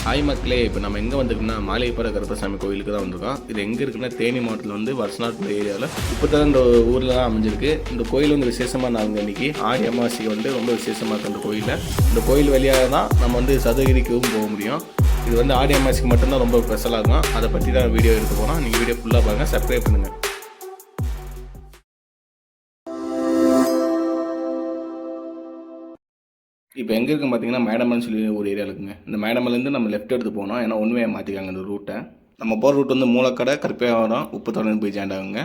Hi மக்களே, இப்போ நம்ம எங்கே வந்திருக்கோம்னா மாலையப்பர கருப்பசாமி கோயிலுக்கு தான் வந்திருக்கோம். இது எங்கே இருக்குன்னா தேனி மாவட்டத்தில் வந்து வருஷநாட்புரம் ஏரியாவில் இப்போதான் இந்த ஊரில் தான் அமைஞ்சிருக்கு. இந்த கோயில் வந்து விசேஷமாக நாங்கள் இன்றைக்கி ஆடி அமாவாசைக்கு வந்து ரொம்ப விசேஷமாக இருக்குது அந்த கோயிலில். இந்த கோயில் வழியாக தான் நம்ம வந்து சதுரகிரிக்கும் போக முடியும். இது வந்து ஆடி அமாவாசைக்கு மட்டும்தான் ரொம்ப ஸ்பெஷலாக இருக்கும். அதை பற்றி தான் வீடியோ எடுக்க போகிறோம். நீங்கள் வீடியோ ஃபுல்லாக பாருங்கள், சப்ஸ்கிரைப் பண்ணுங்கள். இப்போ எங்கே இருக்குன்னு பார்த்தீங்கன்னா மேடமல்னு சொல்லி ஒரு ஏரியா இருக்குங்க. இந்த மேடமல்லேருந்து நம்ம லெஃப்ட் எடுத்து போனோம். ஏன்னா ஒன்றுமே மாற்றிக்காங்க இந்த ரூட்டை. நம்ம போகிற ரூட் வந்து மூலக்கடை, கருப்பையாவரம், உப்புத்தோடன் போய் ஜாண்டாகுங்க.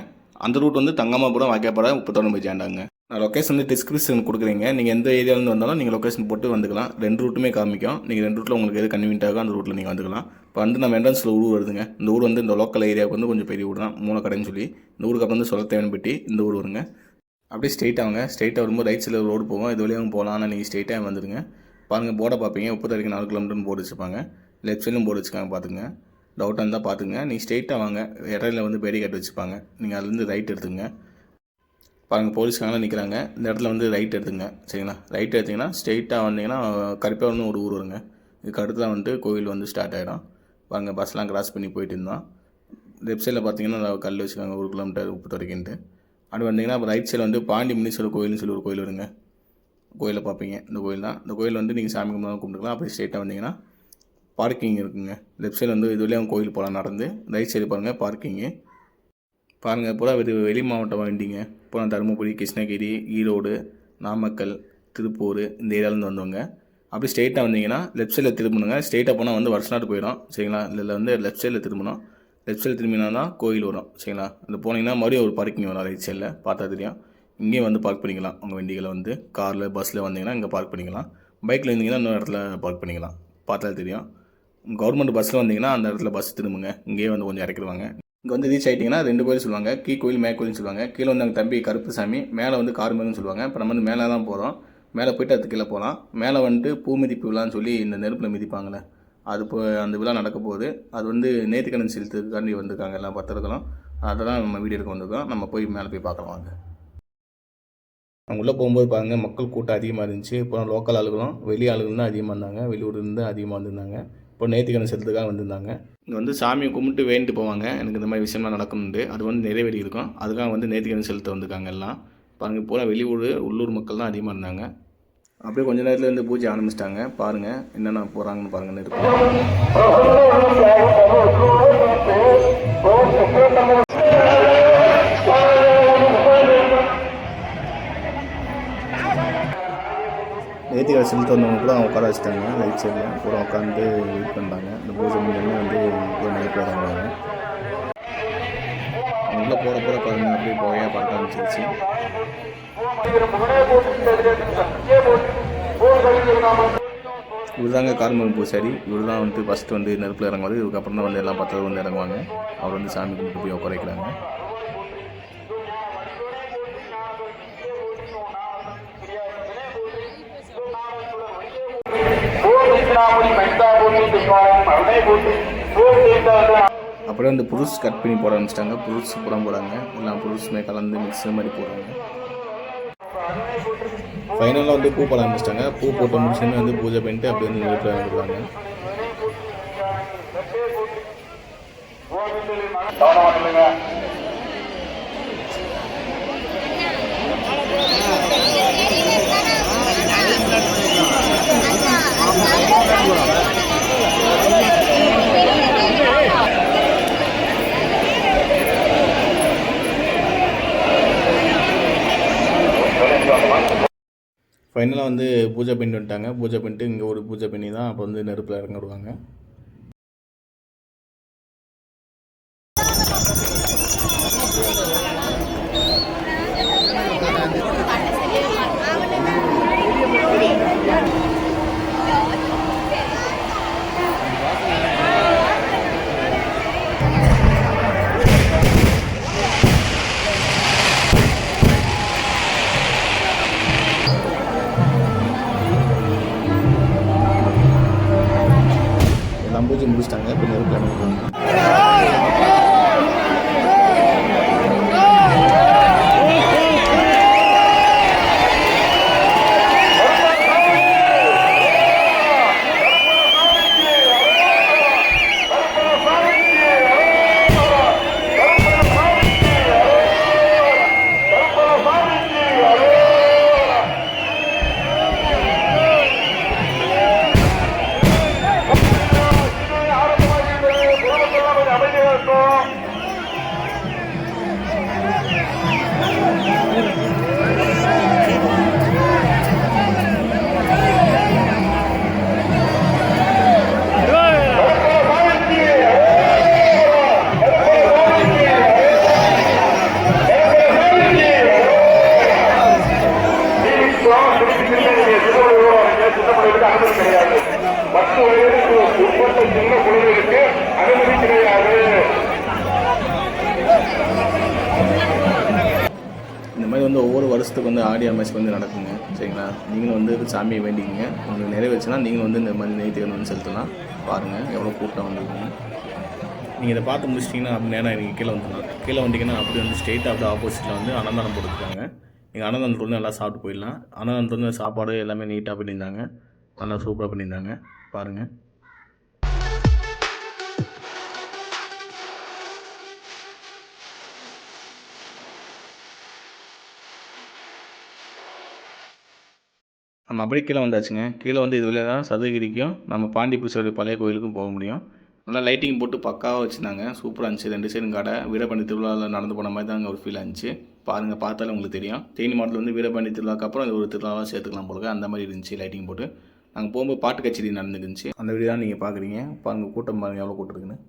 அந்த ரூட் வந்து தங்கமாபுரம், வாக்கியாப்பாறை, உப்புத்தோடன் போய் ஜாண்டாங்க. நான் லொக்கேஷன் வந்து டிஸ்கிரிப்ஷன் கொடுக்குறீங்க. நீங்கள் எந்த ஏரியாவிலேருந்து வந்தாலும் நீங்கள் லொக்கேஷன் போட்டு வந்துக்கலாம். 2 ரூட்டுமே காமிக்கும். நீங்கள் 2 ரூட்டில் உங்களுக்கு எது கன்வீனியன்ட் ஆகும் அந்த ரூட்டில் நீங்கள் வந்துக்கலாம். இப்போ வந்து நம்ம என்ட்ரன்ஸில் ஊர் வருதுங்க. இந்த ஊர் வந்து இந்த லோக்கல் ஏரியாவுக்கு வந்து கொஞ்சம் பெரிய ஊர் தான், மூலக்கடைன்னு சொல்லி. இந்த ஊருக்கு அப்புறம் வந்து சொல்லத்தேவன்பட்டி இந்த ஊர் வருங்க. அப்படியே ஸ்ட்ரெயிட்டாக வரும்போது ரைட் சைடில் ரோடு போவோம். இது வழியாகவும் போகலாம். ஆனால் நீங்கள் ஸ்ட்ரெயிட்டாக வந்துடுங்க. பாருங்கள், போர்டை பார்ப்பீங்க. 34 கிலோமீட்டர்னு போர்டு வச்சுருப்பாங்க. லெஃப்ட் சைடும் போர்டு வச்சுக்காங்க, பார்த்துங்க. டவுட்டாக இருந்தால் பார்த்துங்க. நீங்கள் ஸ்ட்ரெயிட்டாக வாங்க. இடையில வந்து பேரிகார்டு வச்சுப்பாங்க. நீங்கள் அதுலேருந்து ரைட் எடுத்துங்க. பாருங்கள், போலீஸ்காரங்களாம் நிற்கிறாங்க. இந்த இடத்துல வந்து ரைட் எடுத்துங்க. சரிங்களா? ரைட் எடுத்திங்கன்னா ஸ்ட்ரெயிட்டாக வந்தீங்கன்னா கருப்பையாவரம்னு ஒரு ஊர் வருங்க. இதுக்கு அடுத்து தான் வந்துட்டு கோவில் வந்து ஸ்டார்ட் ஆகிடும். பாருங்கள், பஸ்லாம் கிராஸ் பண்ணி போயிட்டு இருந்தோம். லெஃப்ட் சைடில் பார்த்தீங்கன்னா கல் வச்சுக்காங்க 1 கிலோமீட்டர் உப்பு வரைக்குன்ட்டு. அப்படி வந்தீங்கன்னா அப்போ ரைட் சைடில் வந்து பாண்டி முனீஸ்வரர் கோயில்னு சொல்லி ஒரு கோயில் வருங்க. கோயிலை பார்ப்பீங்க. இந்த கோயில் தான். இந்த கோயில் வந்து நீங்கள் சாமி கும்பிட்டுக்கலாம். அப்படி ஸ்ட்ரெயிட்டாக வந்தீங்கன்னா பார்க்கிங் இருக்குங்க. லெஃப்ட் சைடு வந்து இது வழியாக கோயில் போகலாம் நடந்து. ரைட் சைடு பாருங்கள் பார்க்கிங்கு. பாருங்கள், பூரா வெளி மாவட்டம் வண்டிங்க. பூரா தருமபுரி, கிருஷ்ணகிரி, ஈரோடு, நாமக்கல், திருப்பூர் இந்த ஏரியாவிலேருந்து வந்தவங்க. அப்படி ஸ்ட்ரெயிட்டாக வந்தீங்கன்னா லெஃப்ட் சைடில் திரும்பணுங்க. ஸ்ட்ரெயிட்டாக போனால் வந்து வருஷநாட்டு போயிடும். சரிங்களா? இதில் வந்து லெஃப்ட் சைடில் திரும்பணும். லெஃப்ட் சைடு திரும்பினா தான் கோயில் வரும். சரிங்களா? இந்த போனீங்கன்னா மறுபடியும் ஒரு பார்க்கிங் வரும் ரைட் சைடில், பார்த்தா தெரியும். இங்கேயும் வந்து பார்க் பண்ணிக்கலாம். உங்கள் வண்டிகளை வந்து காரில், பஸ்ஸில் வந்தீங்கன்னா இங்கே பார்க் பண்ணிக்கலாம். பைக்கில் இருந்தீங்கன்னா இன்னொரு இடத்துல பார்க் பண்ணிக்கலாம், பார்த்தா தெரியும். கவர்மெண்ட் பஸ்ஸில் வந்தீங்கன்னா அந்த இடத்துல பஸ் திரும்புங்க. இங்கேயே வந்து கொஞ்சம் இறக்கிடுவாங்க. இங்கே வந்து ரீச் ஆகிட்டிங்கன்னா 2 கோயில் சொல்லுவாங்க. கீ கோயில், மே கோயில்னு சொல்லுவாங்க. கீழே வந்து அங்கே தம்பி கருப்புசாமி, மேலே வந்து கார்மேகம்னு சொல்லுவாங்க. இப்போ நம்ம வந்து மேலே தான் போகிறோம். மேலே போய்ட்டு அதுக்கு கீழே போகலாம். மேலே வந்துட்டு பூ மிதிப்பு விழான்னு சொல்லி இந்த நெருப்பில் மிதிப்பாங்களே, அது இப்போ அந்த விழா நடக்க போகுது. அது வந்து நேர்த்திக்கடன் செலுத்துறதுக்காண்டி வந்திருக்காங்க எல்லா பத்திரங்களும். அதை தான் நம்ம வீடியோ எடுக்க வந்திருக்கோம். நம்ம போய் மேலே போய் பார்க்கலாம் வாங்க. அவங்க உள்ளே போகும்போது பாருங்கள், மக்கள் கூட்டம் அதிகமாக இருந்துச்சு. இப்போ லோக்கல் ஆளுகளும் வெளி ஆளுகளும் தான் அதிகமாக இருந்தாங்க. வெளியூர்லேருந்து அதிகமாக வந்திருந்தாங்க. இப்போ நேர்த்திக்கடன் செலுத்துக்காக வந்திருந்தாங்க. இங்கே வந்து சாமியை கும்பிட்டு வேண்டிட்டு போவாங்க. எனக்கு இந்த மாதிரி விஷயம்லாம் நடக்கணுண்டு. அது வந்து நிறைவேறி இருக்கும். அதுக்காக வந்து நேர்த்திக்கடன் செலுத்த வந்திருக்காங்க எல்லாம். பாருங்கள், பூரா வெளியூர், உள்ளூர் மக்கள் தான் அதிகமாக இருந்தாங்க. அப்படியே கொஞ்ச நேரத்தில் இருந்து பூஜை ஆரம்பிச்சிட்டாங்க. பாருங்கள் என்னென்ன போகிறாங்கன்னு பாருங்கள். நெருப்பு நேர்த்திக்கடன் செலுத்த வந்தவங்க கூட அவங்க உட்கார வச்சுட்டாங்க. ரைட் சைடில் பூரா உட்காந்து வெயிட் பண்ணுறாங்க. இந்த பூஜை முடிஞ்சோடனே வந்து நைட் வராங்க. அவங்கள போகிற பாருங்கள், அப்படியே போயா பார்க்க ஆரம்பிச்சிருச்சு. இவர் தாங்க கார்மேகம் பூசாரி. இவர் தான் வந்து ஃபஸ்ட்டு வந்து நெருப்பில் இறங்குவார். இதுக்கப்புறம் தான் வந்து எல்லாம் பத்திரம் வந்து இறங்குவாங்க. அவர் வந்து சாமி கும்பிட்டு போய் உட்கார வைக்கிறாங்க. அப்புறம் இந்த புருஷ் கட் பண்ணி போட ஆரம்பிச்சிட்டாங்க. புருஷ் புறம் போகிறாங்க. எல்லாம் புருஷுமே கலந்து மிக்ஸ் மாதிரி போடுறாங்க. ஃபைனலாக வந்து பூ போட ஆரம்பிச்சிட்டாங்க. பூ போட்டு முடிச்சுன்னு வந்து பூஜை பண்ணிட்டு அப்படி வந்து நெருப்பில் வந்துடுவாங்க. ஃபைனலாக வந்து பூஜை பண்ணிட்டு வந்துட்டாங்க. பூஜை பண்ணிட்டு இங்கே ஒரு பூஜை பண்ணி தான் அப்போ வந்து நெருப்பில் இறங்க விடுவாங்க. பூஜை முடிச்சிட்டாங்க. இப்போ நெருப்பில் இறங்க வந்து ஒவ்வொரு வருஷத்துக்கு வந்து ஆடி அமாவாசைக்கு வந்து நடக்குங்க. சரிங்களா? நீங்களும் வந்து சாமியை வேண்டிக்கிங்க. உங்களுக்கு நிறைவேச்சுன்னா நீங்களும் வந்து இந்த மாதிரி நேர்த்திக்கடன் வந்து செலுத்தலாம். பாருங்கள் எவ்வளோ கூட்டம் வந்துருக்குங்க. நீங்கள் இதை பார்த்து முடிச்சிட்டிங்கன்னா அப்படி நேரம் நீங்கள் கீழே வந்துடலாம். கீழே வந்தீங்கன்னா அப்படி வந்து ஸ்ட்ரெயிட்டாக அப்படியே ஆப்போசிட்டில் வந்து அன்னதானம் போட்டுருக்காங்க. நீங்கள் அன்னதானத்தில் வந்து நல்லா சாப்பிட்டு போயிடலாம். அன்னதானத்தில் வந்து சாப்பாடு எல்லாமே நீட்டாக பண்ணியிருந்தாங்க. நல்லா சூப்பராக பண்ணியிருந்தாங்க. பாருங்கள். நம்ம அப்படியே கீழே வந்தாச்சுங்க. கீழே வந்து இது வழியாக தான் சதுரகிரிக்கும் நம்ம பாண்டிப்பூசோட பழைய கோயிலுக்கும் போக முடியும். நல்லா லைட்டிங் போட்டு பக்காவாக வச்சுருந்தாங்க. சூப்பராக இருந்துச்சு. 2 சைடும் கடை. வீரபாண்டி திருவிழாவில் நடந்து போன மாதிரி தான் அங்கே ஒரு ஃபீல் இருந்துச்சு. பாருங்கள், பார்த்தாலே உங்களுக்கு தெரியும். தேனி மாவட்டத்தில் வந்து வீரபாண்டி திருவிழாக்கு அப்புறம் இது ஒரு திருவிழாவாக சேர்த்துக்கலாம் போல அந்த மாதிரி இருந்துச்சு லைட்டிங் போட்டு. நாங்கள் போகும்போது பாட்டு கச்சேரி நடந்துருந்துச்சு. அந்த வீடியோ தான் நீங்கள் பார்க்குறீங்க. பாருங்கள் கூட்டம் பாருங்கள் எவ்வளோ கூட்டம் இருக்குன்னு.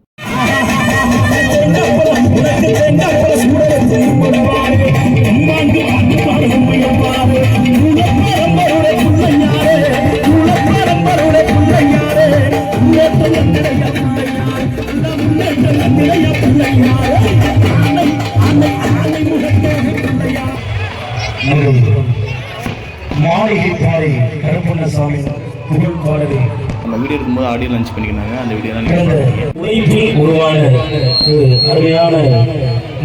மாளிகை பாறை கருப்பண்ணசாமி புகழ் பாடலை நம்ம வீடியோ இருக்கும்போது ஆடியோ லஞ்ச் பண்ணிக்கிறாங்க. அந்த வீடியோ தான் உழைப்பில் உருவான ஒரு அருமையான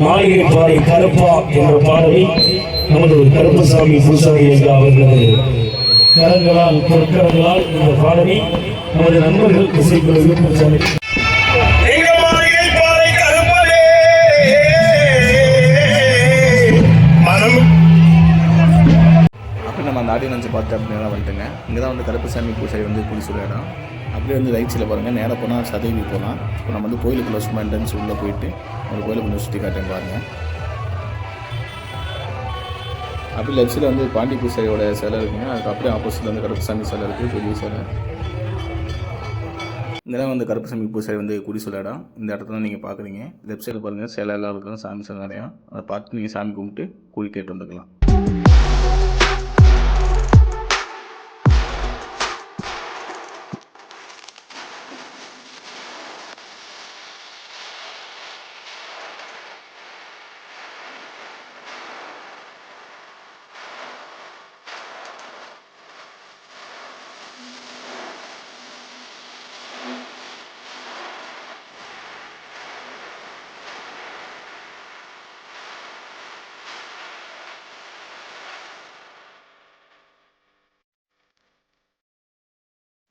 மாளிகை பாறை கருப்பா என்ற பாடலை நமது கருப்பசாமி பூசாரி ஐயா அவர்களது கரங்களால் பொற்கரங்களால் இந்த பாடலை நமது நண்பர்கள் இசைக்குழு யூடியூப் சேனல் நம்ம அந்த ஆடியோ லஞ்சை பார்த்து அப்படின்னா வந்துட்டுங்க. இங்கே தான் வந்து கருப்பசாமி பூசாரி வந்து குளிச்சுற இடம். அப்படியே வந்து ரைட் சைடில் பாருங்கள். நேராக போனால் சதகிரி போகலாம். இப்போ நம்ம வந்து கோயிலுக்குள்ள சும்மா என்ட்ரன்ஸ் உள்ளே போயிட்டு ஒரு கோயிலை கொஞ்சம் சுற்றி காட்டேன் பாருங்கள். அப்படி லெஃப்ட் சைடில் வந்து பாண்டி பூசாரியோட சிலை இருக்குங்க. அதுக்கு அப்படியே ஆப்போசிட்டில் வந்து கருப்பசாமி சிலை இருக்குது, பெரிய சிலை. இதெல்லாம் வந்து கருப்பசாமி பூசாரி வந்து குடி சொல்ல இடம். இந்த இடத்துல நீங்கள் பார்க்குறீங்க. லெஃப்ட் சைடில் பாருங்கள், சிலை எல்லாம் இருக்கும், சாமி சிலை நிறையா. அதை பார்த்து நீங்கள் சாமி கும்பிட்டு குடி கேட்டு வந்துக்கலாம்.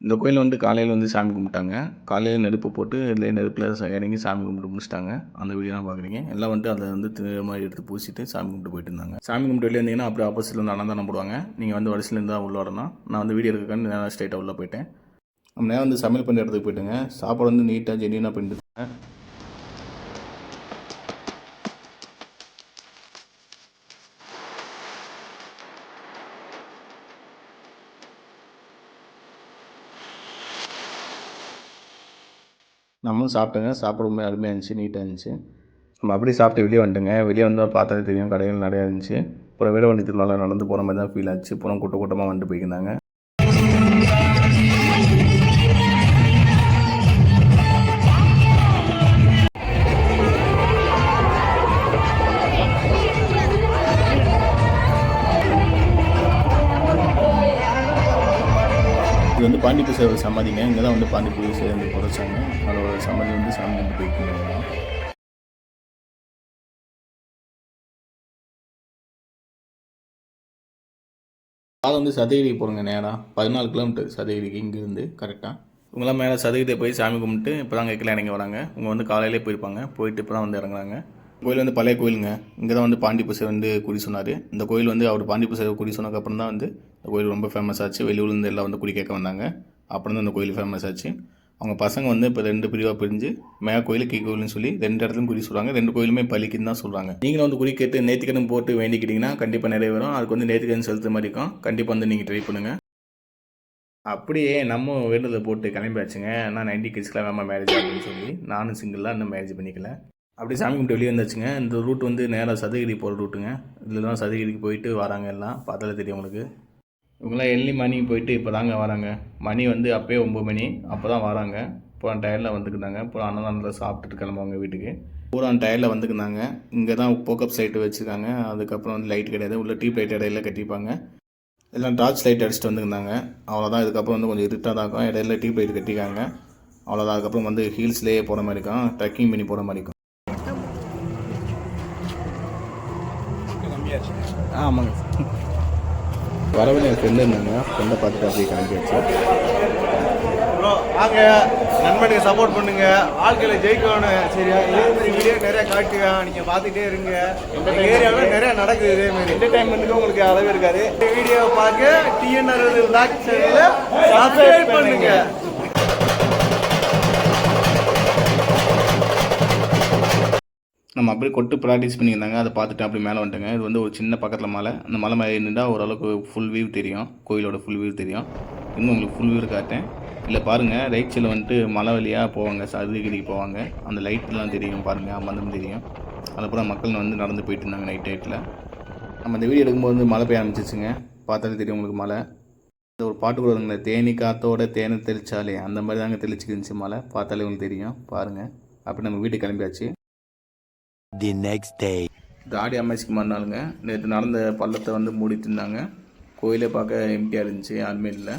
இந்த கோயில் வந்து காலையில் வந்து சாமி கும்பிட்டாங்க. காலையில் நெருப்பு போட்டு இதில் நெருப்பில் இறங்கி சாமி கும்பிட்டு முடிச்சிட்டாங்க. அந்த வீடியோ தான் பார்க்குறீங்க. எல்லாம் வந்துட்டு அதை வந்து மாதிரி எடுத்து பூசிட்டு சாமி கும்பிட்டு போயிட்டு இருந்தாங்க. சாமி கும்பிட்டு வெளியே இருந்தீங்கன்னா அப்படியே ஆப்போசிட்டில் வந்து அன்னதானம் போடுவாங்க. நீங்கள் வந்து வரிசையிலேருந்து தான் உள்ளே வரணும். நான் வந்து வீடியோ எடுக்கிறக்கான்னு நேராக ஸ்ட்ரைட்டாக உள்ளே போயிட்டேன். நம்ம நேரம் வந்து சமையல் பண்ணுற இடத்துக்கு போயிட்டுங்க. சாப்பாடு வந்து நீட்டாக ஜென்யூனாக பண்ணிட்டு நம்மளும் சாப்பிட்டேங்க. சாப்பாடு ரொம்ப அருமையாக இருந்துச்சு, நீட்டாக இருந்துச்சு. நம்ம அப்படியே சாப்பிட்டு வெளியே வந்துட்டுங்க. வெளியே வந்தால் பார்த்தாலே தெரியும், கடைகள் நிறையா இருந்துச்சு. அப்புறம் வீரபாண்டி திருவிழாவில் நடந்து போகிற மாதிரி தான் ஃபீல் ஆச்சு. அப்புறம் கூட்டமாக வந்துட்டு போயிருந்தாங்க. இது வந்து பாண்டி பூசாரி சமாதிங்க. இங்கே தான் வந்து பாண்டி பூசாரி வந்து புதைச்சாங்க. அதோட சமாதி வந்து சாமி வந்து போய்க்குங்க. அது வந்து சதகிரி போகிறோங்க. நேராக 14 கிலோமீட்டர் சதகிரிக்கு இங்கேருந்து கரெக்டாக. இவங்களாம் மேலே சதகிரியை போய் சாமி கும்பிட்டு இப்போ தான் கீழே இறங்கி வராங்க. இவங்க வந்து காலையிலே போயிருப்பாங்க. போயிட்டு இப்போ தான் வந்து இறங்குறாங்க. கோயில் வந்து பழைய கோயிலுங்க. இங்கே தான் வந்து பாண்டி பூசாரி வந்து குடி சொன்னார். இந்த கோயில் வந்து அவர் பாண்டி பூசாரி குடி சொன்னதுக்கப்புறம் தான் வந்து இந்த கோயில் ரொம்ப ஃபேமஸ் ஆச்சு. வெளியூர்லேருந்து எல்லாம் வந்து குடி கேட்க வந்தாங்க. அப்புறம் தான் இந்த கோயில் ஃபேமஸ் ஆச்சு. அவங்க பசங்க வந்து இப்போ 2 பிரிவாக பிரிஞ்சு மேலே கோயில் கீ கோயில்னு சொல்லி 2 இடத்துலையும் குறி சொல்கிறாங்க. 2 கோயிலுமே பலிக்குன்னு தான் சொல்கிறாங்க. நீங்களும் வந்து குறி கேட்டு நேர்த்திக்கடன் போட்டு வேண்டிக்கிட்டிங்கன்னா கண்டிப்பாக நிறைவேறும். அதுக்கு வந்து நேர்த்திக்கடன் செலுத்த மாதிரி இருக்கும். கண்டிப்பாக வந்து நீங்கள் ட்ரை பண்ணுங்கள். அப்படியே நம்ம வேண்டுதலை போட்டு கிளம்பியாச்சுங்க. நான் 90 கிட்ஸ்க்கெலாம் வேணாம் மேரேஜ் அப்படின்னு சொல்லி நானும் சிங்கிளாக இன்னும் மேரேஜ் பண்ணிக்கல. அப்படி சாமி கும்பிட்டு வெளியே வந்தாச்சுங்க. இந்த ரூட் வந்து நேராக சதுரகிரி போகிற ரூட்டுங்க. இதில் தான் சதுரகிரிக்கு போயிட்டு வராங்க. எல்லாம் பார்த்தாலே தெரியும் உங்களுக்கு. இவங்களாம் எர்லி மார்னிங் போயிட்டு இப்போ தாங்க வராங்க. மணி வந்து அப்போயே 9 மணி அப்போ தான் வராங்க. பூரா டயரில் வந்துக்குனாங்க. பூரா அன்னதானத்தில் சாப்பிட்டுட்டு கிளம்புவாங்க வீட்டுக்கு. பூரா டயரில் வந்துக்குனாங்க. இங்கே தான் போக்கப் சைட்டு வச்சுருக்காங்க. அதுக்கப்புறம் வந்து லைட் கிடையாது, உள்ள டியூப் லைட் இடையில கட்டிப்பாங்க. எல்லாம் டார்ச் லைட் அடிச்சுட்டு வந்துருந்தாங்க. அவ்வளோதான். இதுக்கப்புறம் வந்து கொஞ்சம் இருட்டாக தான் இருக்கும். இடையில டியூப் லைட் கட்டிக்காங்க. அவ்வளோதான். அதுக்கப்புறம் வந்து ஹீல்ஸ்லேயே போகிற மாதிரி இருக்கும், ட்ரெக்கிங் பண்ணி போகிற மாதிரி இருக்கும். ஆமாங்க. வரவே என் ஃப்ரெண்டு இருந்தாங்க. ஃப்ரெண்டை பார்த்துட்டு அப்படியே கிளம்பியாச்சு. ப்ரோ வாங்க, நண்பனுக்கு சப்போர்ட் பண்ணுங்க, வாழ்க்கையில ஜெயிக்கணும். சரியா? இதே மாதிரி வீடியோ நிறைய காட்டுங்க, நீங்க பார்த்துட்டே இருங்க. இந்த ஏரியாவில் நிறைய நடக்குது இதே மாதிரி. என்டர்டைன்மெண்ட்டுக்கு உங்களுக்கு அளவு இருக்காது. இந்த வீடியோ பார்க்க TN60 Vlog சேனலை சப்ஸ்கிரைப் பண்ணுங்க. நம்ம அப்படியே கொட்டு ப்ராக்டிஸ் பண்ணியிருந்தாங்க. அதை பார்த்துட்டு அப்படி மேலே வந்துட்டேங்க. இது வந்து ஒரு சின்ன பக்கத்தில் மலை. அந்த மலை மேலே நின்றா ஓரளவுக்கு ஃபுல் வியூ தெரியும், கோயிலோட ஃபுல் வியூ தெரியும். இன்னும் உங்களுக்கு ஃபுல் வியூ காட்டேன். இல்லை பாருங்கள், ரைட் சைடில் வந்துட்டு மலை வழியாக போவாங்க, சதுரகிரிக்கு போவாங்க. அந்த லைட்லாம் தெரியும் பாருங்கள், அம்மந்தம் தெரியும். அதுக்கப்புறம் மக்கள் வந்து நடந்து போயிட்டு இருந்தாங்க நைட் டைட்டில். நம்ம இந்த வீடியோ எடுக்கும்போது வந்து மழை பெய்ய ஆரம்பிச்சிச்சுங்க. பார்த்தாலே தெரியும் உங்களுக்கு மழை. இந்த ஒரு பாட்டு கூட வருங்களேன், தேனி காத்தோட தேனை தெளிச்சாலே, அந்த மாதிரி தாங்க தெளிச்சுக்கிருந்துச்சு மழை. பார்த்தாலே உங்களுக்கு தெரியும் பாருங்கள். அப்படி நம்ம வீட்டுக்கு கிளம்பியாச்சு. The next day. இந்த ஆடி அமாவாசைக்கு மறுநாளுங்க. நேற்று நடந்த பள்ளத்தை வந்து மூடிட்டு இருந்தாங்க. கோயிலே பார்க்க எம்டியாக இருந்துச்சு, யாருமே இல்லை.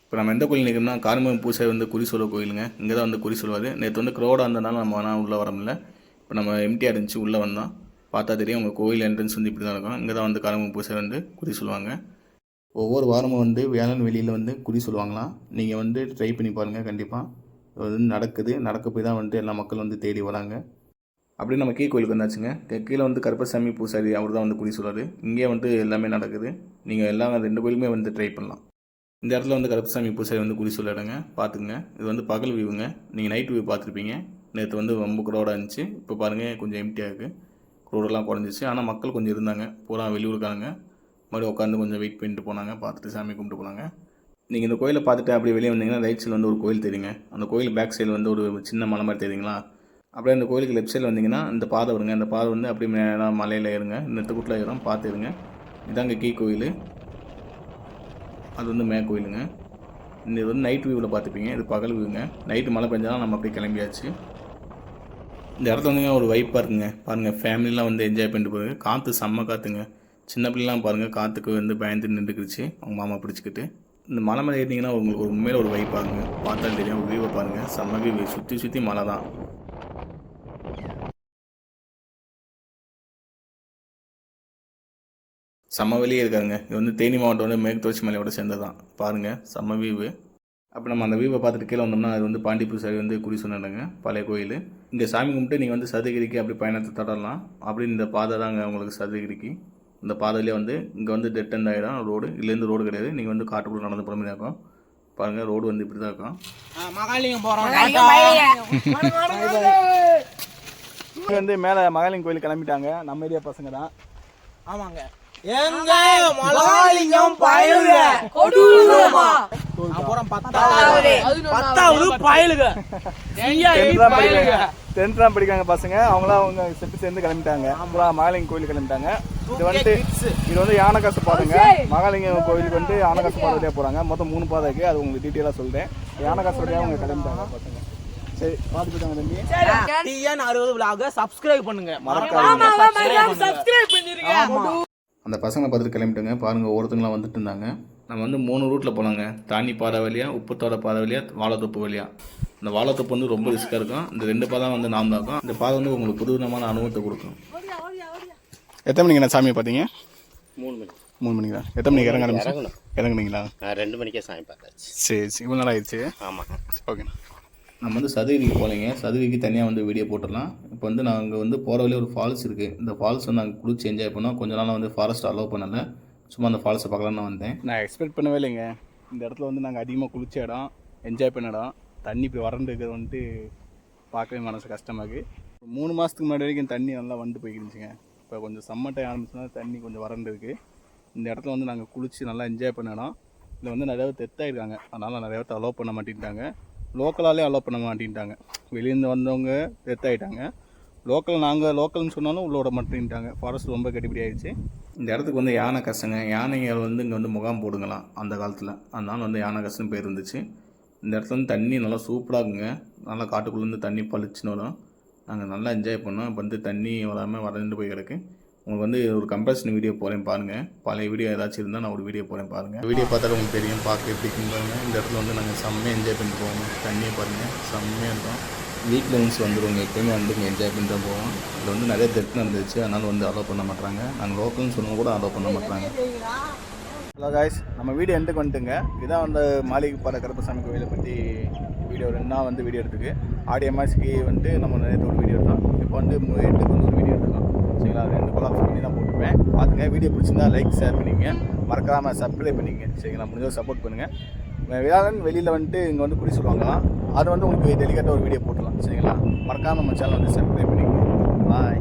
இப்போ நம்ம எந்த கோயில் நிற்கிறோம்னா கார்மேகம் பூசை வந்து குறி சொல்ல கோயிலுங்க. இங்கே தான் வந்து குறி சொல்லுவார். நேற்று வந்து க்ரௌடாக இருந்தனால நம்ம ஆனால் உள்ளே வர முடியல. இப்போ நம்ம எம்டியாக இருந்துச்சு, உள்ளே வந்தோம். பார்த்தா தெரியும் உங்கள் கோயில் என்ட்ரன்ஸ் வந்து இப்படி தான் இருக்கும். இங்கே தான் வந்து கார்மேகம் பூசை வந்து குறி சொல்லுவாங்க. ஒவ்வொரு வாரமும் வந்து வியாழன் வெளியில் வந்து குறி சொல்லுவாங்களாம். நீங்கள் வந்து ட்ரை பண்ணி பாருங்கள், கண்டிப்பாக இது வந்து நடக்குது. நடக்க போய் தான் வந்துட்டு எல்லா மக்கள் வந்து தேடி வராங்க. அப்படி நம்ம கீழ் கோயிலுக்கு வந்தாச்சுங்க. கீழே வந்து கருப்பசாமி பூசாரி அவர் தான் வந்து குறி சொல்கிறார். இங்கே வந்து எல்லாமே நடக்குது. நீங்கள் எல்லாம் 2 கோயிலுமே வந்து ட்ரை பண்ணலாம். இந்த இடத்துல வந்து கருப்பசாமி பூசாரி வந்து குறி சொல்ல இடங்க, பார்த்துக்குங்க. இது வந்து பகல் வியூங்க. நீங்கள் நைட் வியூ பார்த்துருப்பீங்க. நேற்று வந்து ரொம்ப க்ரௌடாக இருந்துச்சு. இப்போ பாருங்கள் கொஞ்சம் எம்டியாக இருக்குது, க்ரௌடெல்லாம் குறைஞ்சிச்சு. ஆனால் மக்கள் கொஞ்சம் இருந்தாங்க. பூரா வெளியூருக்காங்க. மறுபடியும் உட்காந்து கொஞ்சம் வெயிட் பண்ணிட்டு போனாங்க. பார்த்துட்டு சாமி கும்பிட்டு போனாங்க. நீங்கள் இந்த கோயிலை பார்த்துட்டு அப்படியே வெளியே வந்தீங்கன்னா ரைட் சைடில் வந்து ஒரு கோயில் தெரியுங்க. அந்த கோயில் பேக் சைடில் வந்து ஒரு சின்ன மலை மாதிரி தெரியுங்களா? அப்படியே அந்த கோயிலுக்கு லெஃப்ட் சைடில் வந்தீங்கன்னா இந்த பாதை வருங்க. அந்த பாதை வந்து அப்படியே மேலே மலையில் ஏறுங்க. நெத்துக்குட்டில் ஏறும், பார்த்து இருங்க. இதாங்க கீ கோயில், அது வந்து மே கோயிலுங்க. இது வந்து நைட் வியூவில் பார்த்துப்பீங்க. இது பகல் வியூங்க. நைட்டு மழை பெஞ்சாலும் நம்ம அப்படியே கிளம்பியாச்சு. இந்த இடத்துல வந்துங்க ஒரு வைப்பாக இருக்குங்க. பாருங்கள், ஃபேமிலிலாம் வந்து என்ஜாய் பண்ணிட்டு போகுது. காற்று செம்ம காற்றுங்க. சின்ன பிள்ளைலாம் பாருங்கள் காற்றுக்கு வந்து பயந்து நின்றுக்குச்சு அவங்க மாமா பிடிச்சிக்கிட்டு. இந்த மலை மேலே ஏறினீங்கன்னா உங்களுக்கு ஒரு உண்மையில ஒரு வைப்பாகுங்க. பார்த்தாலும் தெரியும். ஒரு வியூவை பாருங்கள், செம்ம வியூ. சுற்றி சுற்றி மலை தான். செம்ம வெளியே இருக்காருங்க. இது வந்து தேனி மாவட்டம் வந்து மேற்கு தொடர்ச்சி மலையோட சேர்ந்தது தான். பாருங்கள், செம்ம வியூவு. அப்போ நம்ம அந்த வியூவை பார்த்துட்டு கீழே வந்தோம்னா அது வந்து பாண்டி பூசாரி வந்து குறி சொன்னாங்க, பழைய கோயில். இங்கே சாமி கும்பிட்டு நீங்கள் வந்து சதுரகிரிக்கு அப்படி பயணத்தை தொடரலாம். அப்படி இந்த பாதை தாங்க உங்களுக்கு சதுரகிரிக்கு. இந்த பாதையிலே வந்து இங்கே வந்து டெட் எண்ட் ஆகிடும் ரோடு. இதுலேருந்து ரோடு கிடையாது. நீங்கள் வந்து காட்டுக்குள்ளே நடந்து போகிற மாதிரி இருக்கும். பாருங்கள், ரோடு வந்து இப்படி தான் இருக்கும். இங்கே வந்து மேலே மகாலிங்க கோயில் கிளம்பிட்டாங்க. நம்ம ஏரியா பசங்க தான். ஆமாங்க. எங்க மலாலிங்கம் பயலுக கொடூரமா அப்புறம் 10வது பயலுக 10th தான் படிக்காங்க பசங்க. அவங்களாம் அவங்க செட்டு சேர்ந்து கிளம்பிட்டாங்க. அப்புறம் மகாலிங்க கோயில் கிளம்பிட்டாங்க. இது வந்து யானைக்காசு பாதைங்க. மகாலிங்கம் கோயிலுக்கு வந்து யானைக்காசு பாதை வழியாக போகிறாங்க. மொத்தம் 3 பாதை இருக்குது. அது உங்களுக்கு டீட்டெயிலாக சொல்கிறேன். யானைக்காசு வழியாக அவங்க கிளம்பிட்டாங்க பசங்க. சரி, பார்த்துக்கிட்டாங்க தம்பி. TN60 Vlog சப்ஸ்கிரைப் பண்ணுங்க. அந்த பசங்களை பார்த்துட்டு கிளம்பிட்டுங்க. பாருங்கள், ஒவ்வொருத்தங்களாம் வந்துட்டு இருந்தாங்க. நம்ம வந்து 3 ரூட்டில் போனாங்க. தானி பாதை வழியாக, உப்புத்தோட பாதை வழியாக, வாழைத்தோப்பு வழியாக. இந்த வாழைத்தோப்பு வந்து ரொம்ப ரிஸ்க்காக இருக்கும். இந்த 2 பாதை வந்து நாம் தான் இருக்கும். இந்த பாதை வந்து உங்களுக்கு புதுவிதமான அனுபவத்தை கொடுக்கும். எத்தனை மணிக்கு நான் சாமியை பார்த்தீங்க? 3 மணி. 3 மணிக்கு தான். எத்தனை மணிக்கு இறங்குனீங்களா? 2 மணிக்கே சாமி பார்த்தாச்சு. சரி, இவ்வளோ நாள் ஆயிடுச்சு. ஆமாம். ஓகேண்ணா. நம்ம வந்து சதுரகிரிக்கு போகலைங்க. சதுரகிரிக்கு தனியாக வந்து வீடியோ போட்டுடலாம். இப்போ வந்து நாங்கள் வந்து போகிற வழியே ஒரு ஃபால்ஸ் இருக்குது. இந்த ஃபால்ஸ் வந்து நாங்கள் குளிச்சு என்ஜாய் பண்ணோம். கொஞ்ச நாள் வந்து ஃபாரஸ்ட் அலோவ் பண்ணலை. சும்மா அந்த ஃபால்ஸை பார்க்கலான்னு நான் வந்தேன். நான் எக்ஸ்பெக்ட் பண்ணவே இல்லைங்க. இந்த இடத்துல வந்து நாங்கள் அதிகமாக குளிச்ச இடம், என்ஜாய் பண்ண இடம். தண்ணி இப்படி வறண்டு இருக்கிறது வந்துட்டு பார்க்கவே மனசு கஷ்டமாக இருக்குது. 3 மாதத்துக்கு முன்னாடி வரைக்கும் தண்ணி நல்லா வந்து போய்க்கிருந்துச்சுங்க. இப்போ கொஞ்சம் சம்மர் டைம் ஆரம்பிச்சுன்னா தண்ணி கொஞ்சம் வறண்டு இருக்குது. இந்த இடத்துல வந்து நாங்கள் குளித்து நல்லா என்ஜாய் பண்ண இடம். இதில் வந்து நிறையா தெத்தாயிருக்காங்க. அதனால் நிறையா பேர் அலோவ் பண்ண மாட்டேன்ட்டாங்க. லோக்கலாலே அலோவ் பண்ண மாட்டேன்ட்டாங்க. வெளியேருந்து வந்தவங்க டெத்தாயிட்டாங்க. நாங்கள் லோக்கல்னு சொன்னாலும் உள்ளோட மாட்டேன்ட்டாங்க. ஃபாரஸ்ட் ரொம்ப கட்டிப்படி ஆகிடுச்சு. இந்த இடத்துக்கு வந்து யானை கஷ்டங்க. யானைகள் வந்து இங்கே வந்து முகாம் போடுங்களாம் அந்த காலத்தில். அதனால் வந்து யானை கஷ்டம் பேர் இருந்துச்சு. இந்த இடத்துல வந்து தண்ணி நல்லா சூப்பராக இருக்குங்க. நல்லா காட்டுக்குள்ளேருந்து தண்ணி பளிச்சுன்னு வரும். நாங்கள் நல்லா என்ஜாய் பண்ணோம். இப்போ வந்து தண்ணி வராமல் வறண்டு போய் கிடக்கு. உங்களுக்கு வந்து ஒரு கம்பேரிசன் வீடியோ போகிறேன் பாருங்கள். பழைய வீடியோ ஏதாச்சும் இருந்தால் நான் ஒரு வீடியோ போகிறேன் பாருங்கள். வீடியோ பார்த்தாலும் உங்களுக்கு தெரியும் பார்க்க எப்படி பாருங்கள். இந்த இடத்துல வந்து நாங்கள் செம்மையாக என்ஜாய் பண்ணிட்டு போவோம். தண்ணியை பாருங்கள் செம்மையாக இருக்கும். வீட்டில் ஒன்ஸ் வந்துடுவோங்க. எப்போயுமே வந்து இங்கே என்ஜாய் பண்ணிட்டு தான் போவோம். இதில் வந்து நிறைய டெத் நடந்துச்சு. அதனால் வந்து அலோவ் பண்ண மாட்டாங்க. நாங்கள் லோக்கல்னு சொன்னோம் கூட அலோவ் பண்ண மாட்டாங்க. ஹலோ காய்ஸ், நம்ம வீடியோ எண்டுக்கு வந்துட்டுங்க. இதான் வந்து மாளிகைப்பாறை கருப்பசாமி கோயிலை பற்றி வீடியோ 2 நாள் வந்து வீடியோ எடுத்துக்கு. ஆடியோ மாஸ்க்கு வந்து நம்ம நிறைய ஒரு வீடியோ எடுத்தோம். இப்போ வந்து எண்டுக்கு வந்து ஒரு வீடியோ எடுத்துக்கலாம் சரிங்களா. 2 கொலாப்ஸ் பண்ணி தான் போட்டுப்பேன். பார்த்துங்க. வீடியோ பிடிச்சிருந்தா லைக் ஷேர் பண்ணிங்க, மறக்காமல் சப்ஸ்கிரைப் பண்ணிங்க சரிங்களா. முடிஞ்ச சப்போர்ட் பண்ணுங்கள். விழாலன் வெளியில் வந்துட்டு இங்கே வந்து குடி சொல்லுவாங்களாம். அது வந்து உங்களுக்கு டெலிகேட்டாக ஒரு வீடியோ போட்டுடலாம் சரிங்களா. மறக்காமல் நம்ம சேனல் வந்து சப்ஸ்கிரைப் பண்ணிங்க. பாய்.